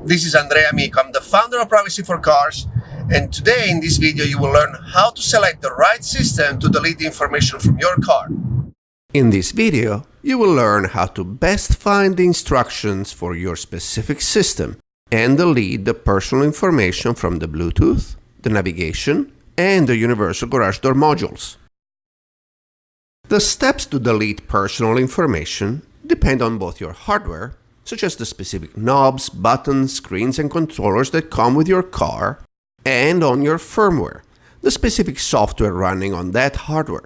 This is Andrea Amico. I'm the founder of Privacy for Cars, and today in this video you will learn how to select the right system to delete the information from your car. In this video, you will learn how to best find the instructions for your specific system and delete the personal information from the Bluetooth, the navigation, and the universal garage door modules. The steps to delete personal information depend on both your hardware, such as the specific knobs, buttons, screens, and controllers that come with your car, and on your firmware, the specific software running on that hardware.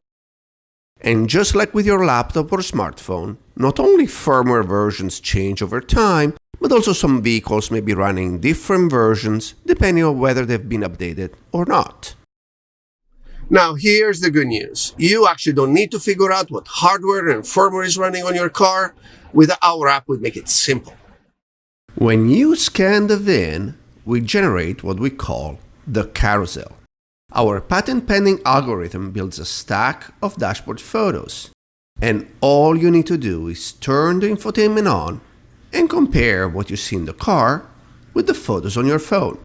And just like with your laptop or smartphone, not only firmware versions change over time, but also some vehicles may be running different versions depending on whether they've been updated or not. Now here's the good news. You actually don't need to figure out what hardware and firmware is running on your car. With our app, we make it simple. When you scan the VIN, we generate what we call the carousel. Our patent-pending algorithm builds a stack of dashboard photos, and all you need to do is turn the infotainment on and compare what you see in the car with the photos on your phone.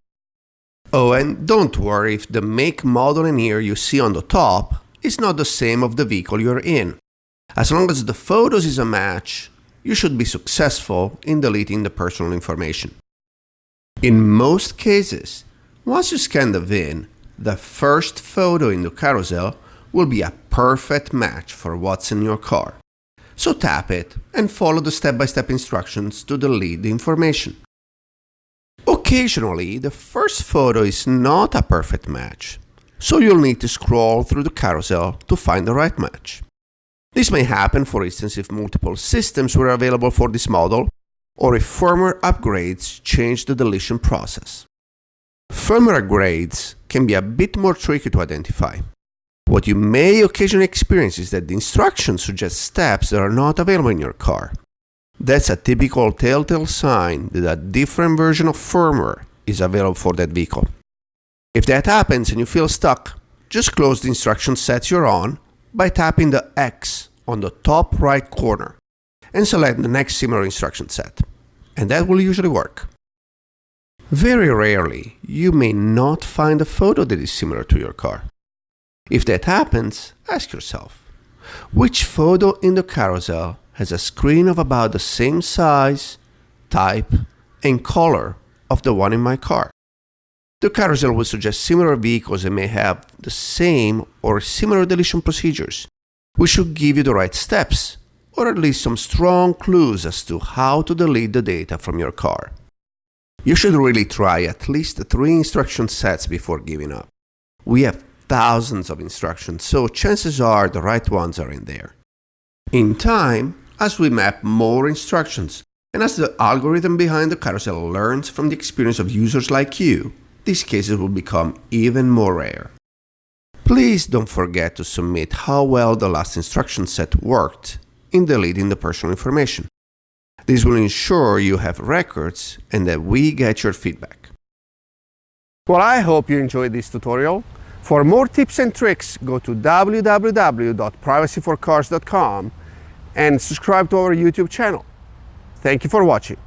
Oh, and don't worry if the make, model, and year you see on the top is not the same of the vehicle you're in. As long as the photos is a match, you should be successful in deleting the personal information. In most cases, once you scan the VIN, the first photo in the carousel will be a perfect match for what's in your car. So tap it and follow the step-by-step instructions to delete the information. Occasionally, the first photo is not a perfect match, so you'll need to scroll through the carousel to find the right match. This may happen, for instance, if multiple systems were available for this model, or if firmware upgrades change the deletion process. Firmware upgrades can be a bit more tricky to identify. What you may occasionally experience is that the instructions suggest steps that are not available in your car. That's a typical telltale sign that a different version of firmware is available for that vehicle. If that happens and you feel stuck, just close the instruction sets you're on by tapping the X on the top right corner and select the next similar instruction set, and that will usually work. Very rarely, you may not find a photo that is similar to your car. If that happens, ask yourself, which photo in the carousel has a screen of about the same size, type, and color of the one in my car? The carousel will suggest similar vehicles that may have the same or similar deletion procedures, which should give you the right steps, or at least some strong clues as to how to delete the data from your car. You should really try at least 3 instruction sets before giving up. We have thousands of instructions, so chances are the right ones are in there. In time, as we map more instructions, and as the algorithm behind the carousel learns from the experience of users like you, these cases will become even more rare. Please don't forget to submit how well the last instruction set worked in deleting the personal information. This will ensure you have records and that we get your feedback. Well, I hope you enjoyed this tutorial. For more tips and tricks, go to www.privacyforcars.com and subscribe to our YouTube channel. Thank you for watching.